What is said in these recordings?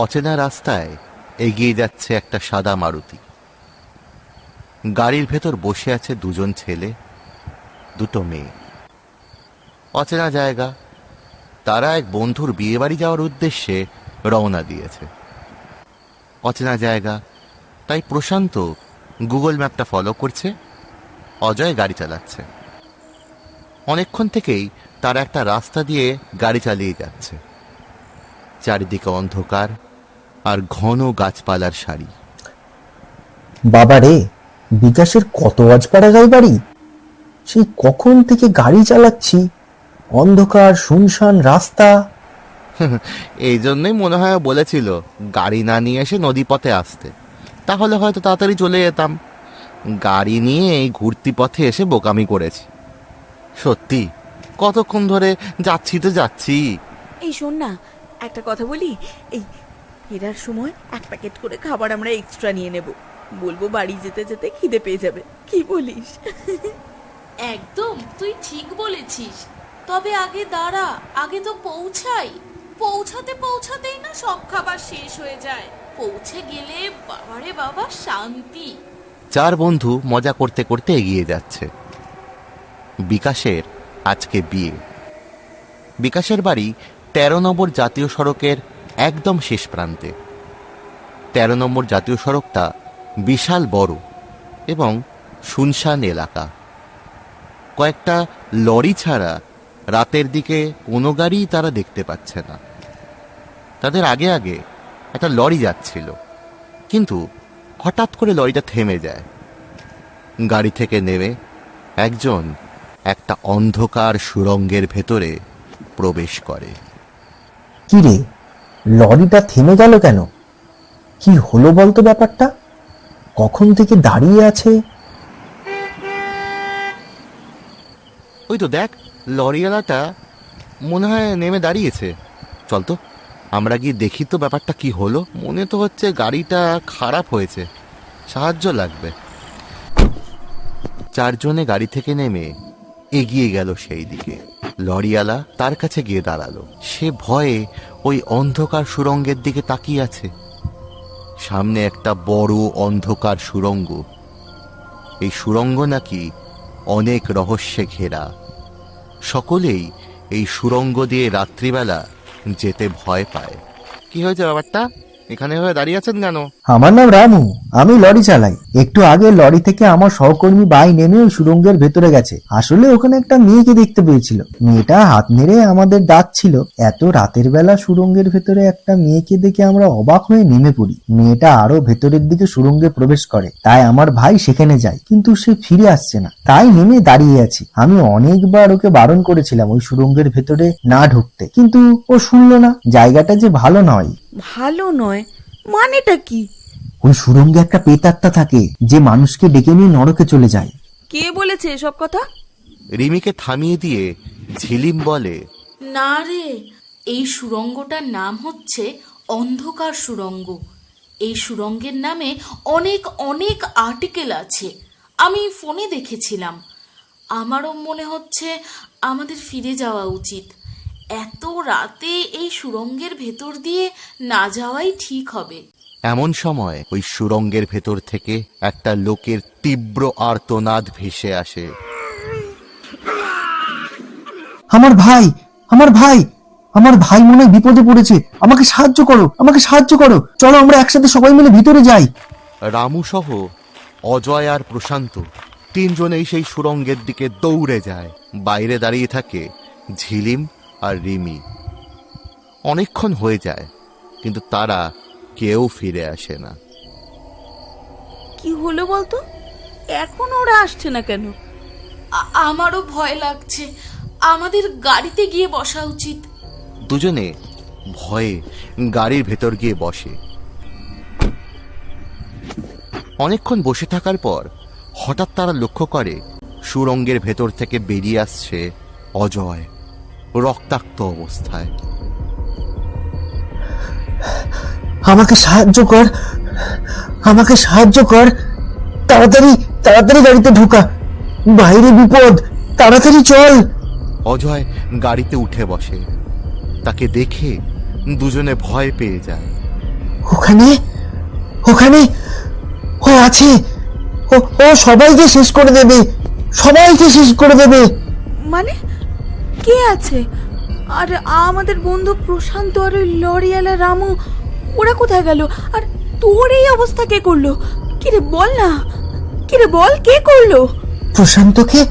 অচেনা রাস্তায় এগিয়ে যাচ্ছে একটা সাদা মারুতি। গাড়ির ভেতর বসে আছে দুজন ছেলে, দুটো মেয়ে। অচেনা জায়গা, তারা এক বন্ধুর বিয়ে বাড়ি যাওয়ার উদ্দেশ্যে রওনা দিয়েছে। অচেনা জায়গা, তাই প্রশান্ত গুগল ম্যাপটা ফলো করছে, অজয় গাড়ি চালাচ্ছে। অনেকক্ষণ থেকেই তারা একটা রাস্তা দিয়ে গাড়ি চালিয়ে যাচ্ছে। চারিদিকে অন্ধকার আর ঘন গাছপালার সারি। বাবা রে, বিকাশের কত আজপাড়াগাই বাড়ি। সেই কখন থেকে গাড়ি চালাচ্ছি, অন্ধকার শুনশান রাস্তা। এই জন্যই মনে হয় বলেছিল গাড়ি না নিয়ে এসে নদীপথে আসতে, তাহলে হয়তো তাড়াতাড়ি চলে যেতাম। গাড়ি নিয়ে এই ঘুরতি পথে এসে বোকামি করেছি। সত্যি কতক্ষণ ধরে যাচ্ছি তো যাচ্ছি। এই শোন না, একটা কথা বলি, এই ফেরার সময় এক প্যাকেট করে খাবার আমরা এক্সট্রা নিয়ে নেব। বলবো বাড়ি যেতে যেতে খিদে পেয়ে যাবে, কি বলিস? একদম, তুই ঠিক বলেছিস। তবে আগে দাঁড়া, আগে তো পৌঁছাই। পৌঁছাতে পৌঁছাতেই না সব খাবার শেষ হয়ে যায়। পৌঁছে গেলে বাবারে বাবা শান্তি। চার বন্ধু মজা করতে করতে এগিয়ে যাচ্ছে। বিকাশের আজকে বিয়ে। বিকাশের বাড়ি ১৩ নম্বর জাতীয় সড়কের একদম শেষ প্রান্তে। ১৩ নম্বর জাতীয় সড়কটা বিশাল বড় এবং শুনশান এলাকা। কয়েকটা লরি ছাড়া রাতের দিকে কোনো গাড়িই তারা দেখতে পাচ্ছে না। তাদের আগে আগে একটা লরি যাচ্ছিল, কিন্তু হঠাৎ করে লরিটা থেমে যায়। গাড়ি থেকে নেমে একজন একটা অন্ধকার সুড়ঙ্গের ভেতরে প্রবেশ করে। কি রে, লরিটা থেমে গেল কেন? কি হলো বলতো ব্যাপারটা? কখন থেকে দাঁড়িয়ে আছে? ওই তো দেখ, লরিওয়ালাটা মনে হয় নেমে দাঁড়িয়েছে। চল তো আমরা গিয়ে দেখি তো ব্যাপারটা কি হলো। মনে তো হচ্ছে গাড়িটা খারাপ হয়েছে, সাহায্য লাগবে। চারজনে গাড়ি থেকে নেমে এগিয়ে গেল সেই দিকে। লরিওয়ালা তার কাছে গিয়ে দাঁড়ালো। সে ভয়ে ওই অন্ধকার সুড়ঙ্গের দিকে তাকিয়ে আছে। সামনে একটা বড় অন্ধকার সুড়ঙ্গ। এই সুড়ঙ্গ নাকি অনেক রহস্যে ঘেরা। সকলেই এই সুড়ঙ্গ দিয়ে রাত্রিবেলা যেতে ভয় পায়। কি হয়েছে ব্যাপারটা? এখানে হয়ে দাঁড়িয়ে আছেন কেন? আমার নাম রামু, আমি লরি চালাই। একটু আগে লরি থেকে আমার সহকর্মী ভাই নেমে ওই সুড়ঙ্গের ভেতরে গেছে। আসলে ওখানে একটা মেয়েকে দেখতে পেয়েছিল। মেয়েটা হাত নেড়ে আমাদের ডাকছিল। এত রাতের বেলা সুড়ঙ্গের ভেতরে একটা মেয়েকে দেখে আমরা অবাক হয়ে নেমে পড়ি। মেয়েটা আরো ভেতরের দিকে সুড়ঙ্গে প্রবেশ করে, তাই আমার ভাই সেখানে যায়, কিন্তু সে ফিরে আসছে না। তাই নেমে দাঁড়িয়ে আছি। আমি অনেকবার ওকে বারণ করেছিলাম ওই সুড়ঙ্গের ভেতরে না ঢুকতে, কিন্তু ও শুনলো না। জায়গাটা যে ভালো নয়। ভালো নয় মানেটা কি? ওই সুড়ঙ্গে একটা প্রেতাত্মা থাকে, যে মানুষকে ডেকে নিয়ে নরকে চলে যায়। কে বলেছে এসব কথা? রিমিকে থামিয়ে দিয়ে ঝিলিম বলে, না রে, এই সুড়ঙ্গটার নাম হচ্ছে অন্ধকার সুড়ঙ্গ। এই সুড়ঙ্গের নামে অনেক অনেক আর্টিকেল আছে, আমি ফোনে দেখেছিলাম। আমারও মনে হচ্ছে আমাদের ফিরে যাওয়া উচিত। এত রাতে এই সুড়ঙ্গের ভেতর দিয়ে না যাওয়াই ঠিক হবে। এমন সময় ওই সুড়ঙ্গের ভেতর থেকে একটা লোকের তীব্র আর্তনাদ ভেসে আসে। আমার ভাই, আমার ভাই, আমার ভাই মনে হয় বিপদে পড়েছে। আমাকে সাহায্য করো, আমাকে সাহায্য করো। চলো আমরা একসাথে সবাই মিলে ভিতরে যাই। রামু সহ অজয় আর প্রশান্ত তিনজনেই সেই সুড়ঙ্গের দিকে দৌড়ে যায়। বাইরে দাঁড়িয়ে থাকে ঝিলিম আর রিমি। অনেকক্ষণ হয়ে যায়, কিন্তু তারা কেউ ফিরে আসে না। কি হলো বলতো? এখন ওরা আসছে না কেন? আমারও ভয় লাগছে। আমাদের গাড়িতে গিয়ে বসা উচিত। দুজনে ভয়ে গাড়ির ভেতর গিয়ে বসে। অনেকক্ষণ বসে থাকার পর হঠাৎ তারা লক্ষ্য করে সুড়ঙ্গের ভেতর থেকে বেরিয়ে আসছে অজয়, রক্তাক্ত অবস্থায়। আমাকে সাহায্য কর, আমাকে সাহায্য কর। তাড়াতাড়ি তাড়াতাড়ি গাড়িতে ঢোকা, বাইরে বিপদ, তাড়াতাড়ি চল। অজয় গাড়িতে উঠে বসে। তাকে দেখে দুজনে ভয় পেয়ে যায়। ওখানে ওখানে ও আছে। ও ও সবাইকে শেষ করে দেবে, সবাইকে শেষ করে দেবে। মানে কে আছে? আর আমাদের বন্ধু প্রশান্ত আর ওই লরিয়ালা রামু, ওরা কোথায় গেল? আর তোর এই অবস্থা কে করলো? কিরে বল না, কিরে বল, কে করলো? প্রশান্তকে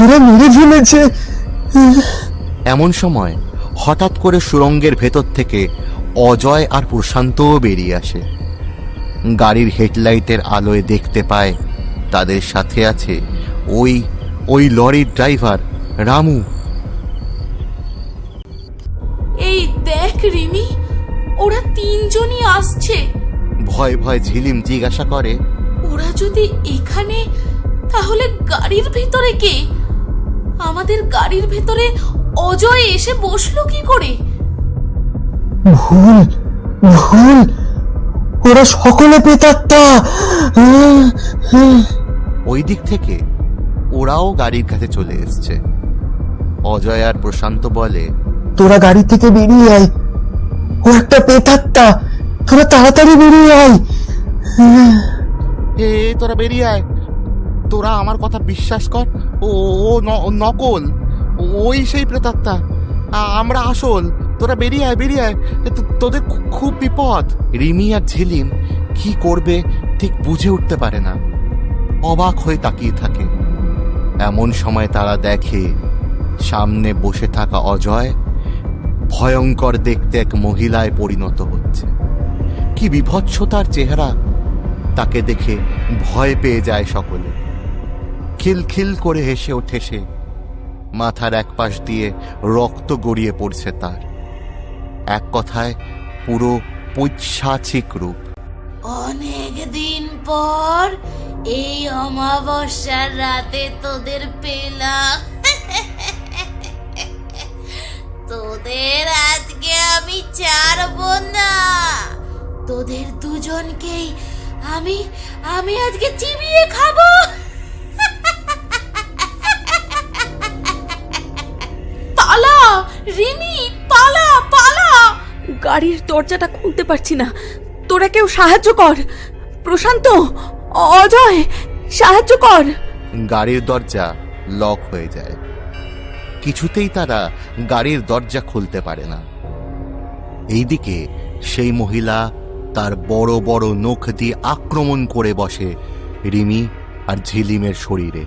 ওরা মেরে ফেলেছে। এমন সময় হঠাৎ করে সুড়ঙ্গের ভেতর থেকে অজয় আর প্রশান্তও বেরিয়ে আসে। গাড়ির হেডলাইটের আলোয় দেখতে পায় তাদের সাথে আছে ওই লরির ড্রাইভার রামু। এই দেখ রিমি, ওরা তিনজনই আসছে। ভয় ভয় ঝিলিম জিজ্ঞাসা করে, ওরা যদি এখানে, তাহলে গাড়ির ভেতরে কে? আমাদের গাড়ির ভেতরে অজয় এসে বসলো কি করে? ভুল ভুল, ওরা সকলে প্রেতাত্মা। ওই দিক থেকে ওরাও গাড়ির কাছে চলে এসছে। অজয় আর প্রশান্ত বলে, তোরা গাড়ি থেকে বেরিয়ে আয়, ও একটা প্রেতাত্মা, তোরা তাড়াতাড়ি বেরিয়ে আয়। হে তোরা বেরিয়ে আয়, তোরা আমার কথা বিশ্বাস কর, ও নকল, ওই সেই প্রেতাত্মা, আমরা আসল। তোরা বেরিয়ে আয়, বেরিয়ে আয়, তোদের খুব বিপদ। রিমি আর ঝিলিম কি করবে ঠিক বুঝে উঠতে পারে না, অবাক হয়ে তাকিয়ে থাকে। এমন সময় তারা দেখে সামনে বসে থাকা অজয় ভয়ঙ্কর দেখতে এক মহিলায় পরিণত হচ্ছে। কি বিভৎস তার চেহারা! তাকে দেখে ভয় পেয়ে যায় সকলে। খিলখিল করে হেসে ওঠে সে। মাথার এক পাশ দিয়ে রক্ত গড়িয়ে পড়ছে তার। এক কথায় পুরো পৈশাচিক রূপ। অনেক দিন পর এই অমাবস্যার রাতে তোদের পেলাম। তোদের আজকে আমি ছাড়বো না। তোদের দুজনকেই আমি আমি আজকে চিবিয়ে খাবো। পালা রিমি, পালা পালা। গাড়ির দরজাটা খুলতে পারছি না, তোরা কেউ সাহায্য কর। প্রশান্ত, অজয়, সাহায্য কর। গাড়ির দরজা লক হয়ে যায়। কিছুতেই তারা গাড়ির দরজা খুলতে পারে না। এইদিকে সেই মহিলা তার বড় বড় নখ দিয়ে আক্রমণ করে বসে রিমি আর ঝিলিমের শরীরে।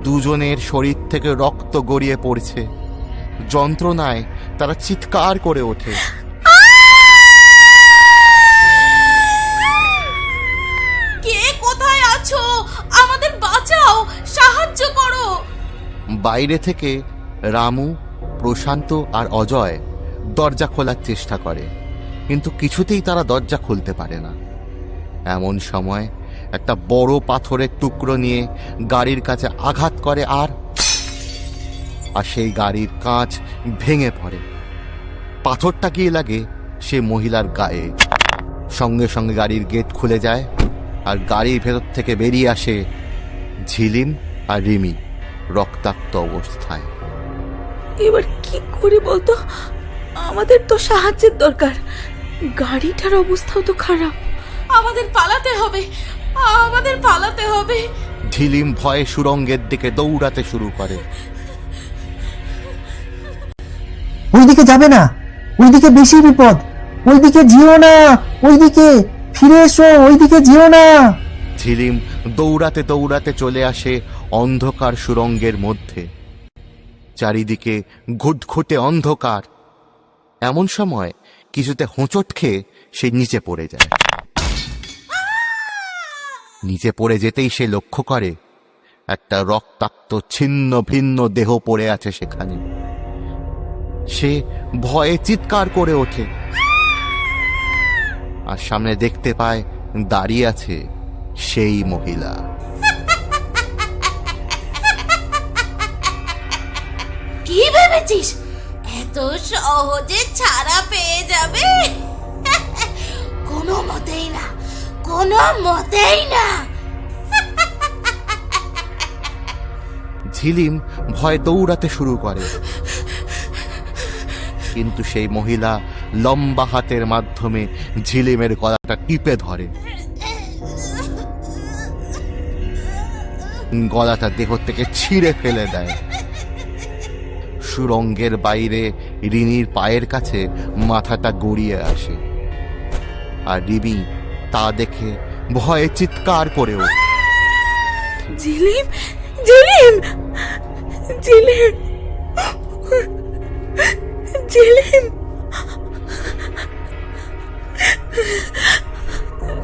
দুজনের শরীর থেকে রক্ত গড়িয়ে পড়ছে। যন্ত্রণায় তারা চিৎকার করে ওঠে। কে কোথায় আছো? আমাদের বাঁচাও, সাহায্য করো। বাইরে থেকে রামু, প্রশান্ত আর অজয় দরজা খোলার চেষ্টা করে, কিন্তু কিছুতেই তারা দরজা খুলতে পারে না। এমন সময় একটা বড় পাথরের টুকরো নিয়ে গাড়ির কাছে আঘাত করে আর সেই গাড়ির কাঁচ ভেঙে পড়ে। পাথরটা গিয়ে লাগে সে মহিলার গায়ে। সঙ্গে সঙ্গে গাড়ির গেট খুলে যায় আর গাড়ির ভেতর থেকে বেরিয়ে আসে ঝিলিম আর রিমি রক্তাক্ত অবস্থায়। এবার কি করি বলতো? আমাদের তো সাহায্যের দরকার, গাড়িটার অবস্থাও তো খারাপ। আমাদের পালাতে হবে, আমাদের পালাতে হবে। ঝিলিম ভয়ে সুড়ঙ্গের দিকে দৌড়াতে শুরু করে। ওইদিকে যাবে না, ওইদিকে বেশি বিপদ। ওইদিকে যেও না, ওইদিকে ফিরে এসো, ওইদিকে যেও না। ঝিলিম দৌড়াতে দৌড়াতে চলে আসে অন্ধকার সুড়ঙ্গের মধ্যে। চারিদিকে ঘুটঘুটে অন্ধকার। এমন সময় কিছুতে হোঁচট খেয়ে সে নিচে পড়ে যায়। নিচে পড়ে যেতেই সে লক্ষ্য করে একটা রক্তাক্ত ছিন্ন ভিন্ন দেহ পড়ে আছে সেখানে। সে ভয়ে চিৎকার করে ওঠে আর সামনে দেখতে পায় দাঁড়িয়ে আছে সেই মহিলা। কি ভেবেছিস এত সহজে ছাড়া পেয়ে যাবে? কোনো মতেই না, কোনো মতেই না। ঝিলিম ভয় দৌড়াতে শুরু করে, কিন্তু সেই মহিলা লম্বা হাতের মাধ্যমে ঝিলিমের গলাটা টিপে ধরে। গলাটা দেহ থেকে ছিঁড়ে ফেলে দেয়। সুড়ঙ্গের বাইরে রিনির পায়ের কাছে মাথাটা গড়িয়ে আসে, আর রিমি তা দেখে ভয়ে চিৎকার করে ওঠে। ঝিলিম, ঝিলিম, ঝিলিম, ঝিলিম,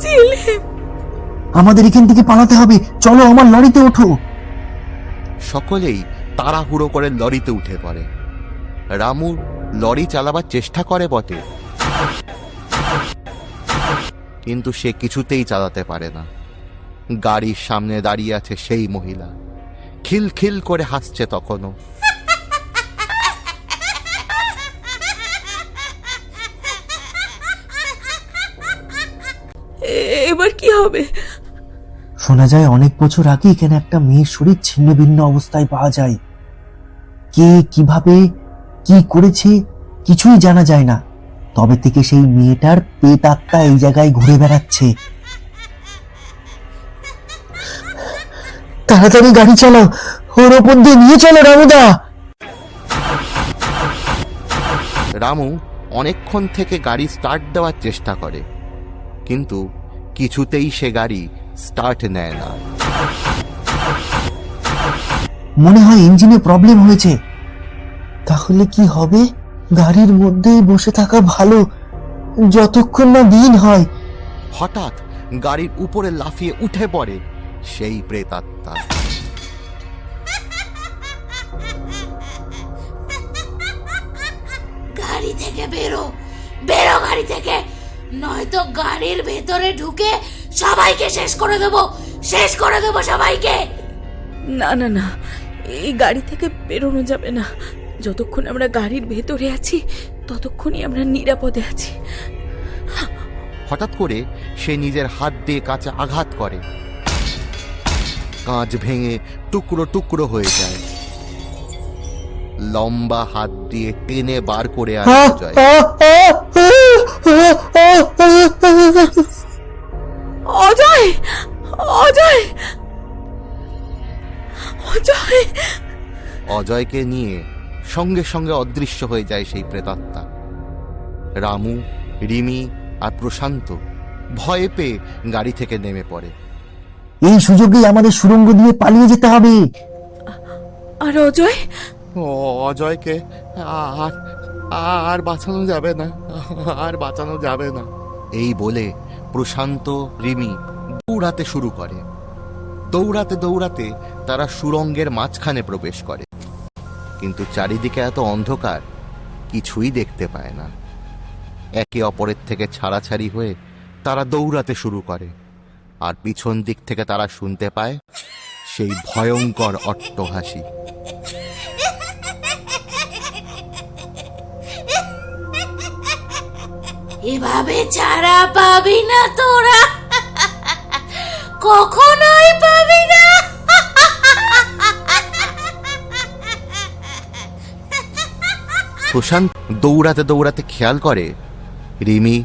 ঝিলিম। আমাদের এখান থেকে পালাতে হবে, চলো আমার লরিতে ওঠো। সকলেই তাড়াহুড়ো করে লরিতে উঠে পড়ে। রামু লরি চালাবার চেষ্টা করে বটে, কিন্তু সে কিছুতেই চালাতে পারে না। গাড়ির সামনে দাঁড়িয়ে আছে সেই মহিলা, খিলখিল করে হাসছে তখনও। এবার কি হবে? শোনা যায় অনেক বছর আগে এখানে একটা মেয়ের শরীর ছিন্ন ভিন্ন অবস্থায় পাওয়া যায়। কে কিভাবে কি করেছে কিছুই জানা যায় না, তবে থেকে সেই মেয়েটার প্রেতাত্মা এই জায়গায় ঘুরে বেড়াচ্ছে। তাড়াতাড়ি গাড়ি চালাও, ওর ওপর দিয়ে নিয়ে চলো রামুদা। রামু অনেকক্ষণ থেকে গাড়ি স্টার্ট দেওয়ার চেষ্টা করে, কিন্তু কিছুতেই সে গাড়ি স্টার্ট নেয় না। মনে হয় ইঞ্জিনে প্রবলেম হয়েছে। তাহলে কি হবে? গাড়ির মধ্যেই বসে থাকা ভালো, যতক্ষণ না দিন হয়। হঠাৎ গাড়ির উপরে লাফিয়ে উঠে পড়ে সেই প্রেতাত্মা। গাড়ি থেকে বেরো, বেরো গাড়ি থেকে, নয়তো গাড়ির ভেতরে ঢুকে সবাইকে শেষ করে দেবো, শেষ করে দেবো সবাইকে। না না না, এই গাড়ি থেকে বেরোনো যাবে না। যতক্ষণ আমরা গাড়ির ভেতরে আছি ততক্ষণই আমরা নিরাপদে আছি। হঠাৎ করে সে নিজের হাত দিয়ে কাঁচে আঘাত করে, কাঁচ ভেঙে টুকরো টুকরো হয়ে যায়। লম্বা হাত দিয়ে টেনে বার করে আনে অজয়। অজয়, অজয়, অজয়। অজয়কে নিয়ে সঙ্গে সঙ্গে অদৃশ্য হয়ে যায় সেই প্রেতাত্মা। রামু, রিমি আর প্রশান্ত ভয়ে পেয়ে গাড়ি থেকে নেমে পড়ে। এই সুযোগেই আমাদের সুড়ঙ্গ দিয়ে পালিয়ে যেতে হবে। আর অজয়? অজয়কে আর আর বাঁচানো যাবে না, আর বাঁচানো যাবে না। এই বলে প্রশান্ত, রিমি দৌড়াতে শুরু করে। দৌড়াতে দৌড়াতে তারা সুড়ঙ্গের মাঝখানে প্রবেশ করে, কিন্তু চারিদিকে এত অন্ধকার কিছুই দেখতে পায় না। একে অপরের থেকে ছাড়াছাড়ি হয়ে তারা দৌড়াতে শুরু করে, আর পিছন দিক থেকে তারা শুনতে পায় সেই ভয়ঙ্কর অট্টহাসি। এভাবে ছাড়া পাবি না তোরা, কখনোই পাবি না। প্রশান্ত দৌড়াতে দৌড়াতে খেয়াল করে রিমি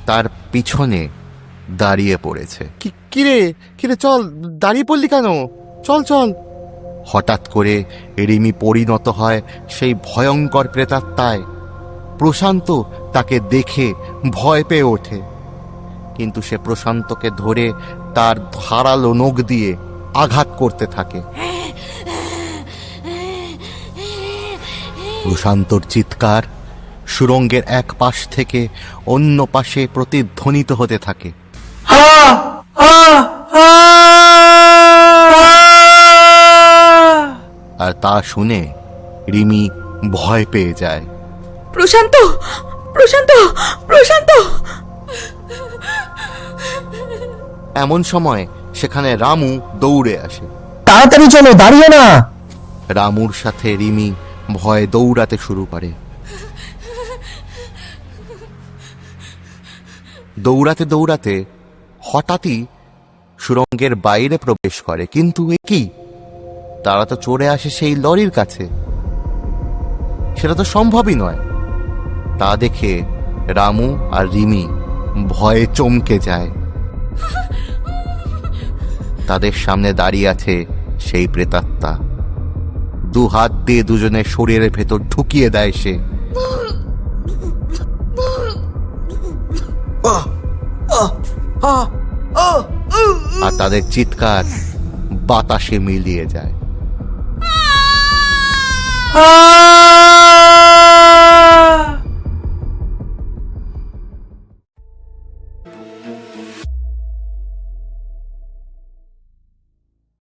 তার পিছনে দাঁড়িয়ে পড়েছে। কিরে কিরে, চল, দাঁড়িয়ে পড়লি কেন? চল চল। হঠাৎ করে রিমি পরিণত হয় সেই ভয়ঙ্কর প্রেতাত্মায়। প্রশান্ত তাকে দেখে ভয় পেয়ে ওঠে, কিন্তু সে প্রশান্তকে ধরে তার ধারালো নখ দিয়ে আঘাত করতে থাকে। প্রশান্তর চিৎকার সুড়ঙ্গের এক পাশ থেকে অন্য পাশে প্রতিধ্বনিত হতে থাকে। আর তা শুনে রিমি ভয় পেয়ে যায়। প্রশান্ত, প্রশান্ত, প্রশান্ত। এমন সময় সেখানে রামু দৌড়ে আসে। তাড়াতাড়ি চলো, দাঁড়িয়ে না। রামুর সাথে রিমি ভয়ে দৌড়াতে শুরু করে। দৌড়াতে দৌড়াতে হঠাৎই সুড়ঙ্গের বাইরে প্রবেশ করে, কিন্তু এ কি? তারা তো চড়ে আসে সেই লরির কাছে। সেটা তো সম্ভবই নয়। তা দেখে রামু আর রিমি ভয়ে চমকে যায়। তাদের সামনে দাঁড়িয়ে আছে সেই প্রেতাত্মা। দু হাত দিয়ে দুজনের শরীরের ভেতর ঢুকিয়ে দেয় সে। আর তাদের চিৎকার বাতাসে মিলিয়ে যায়।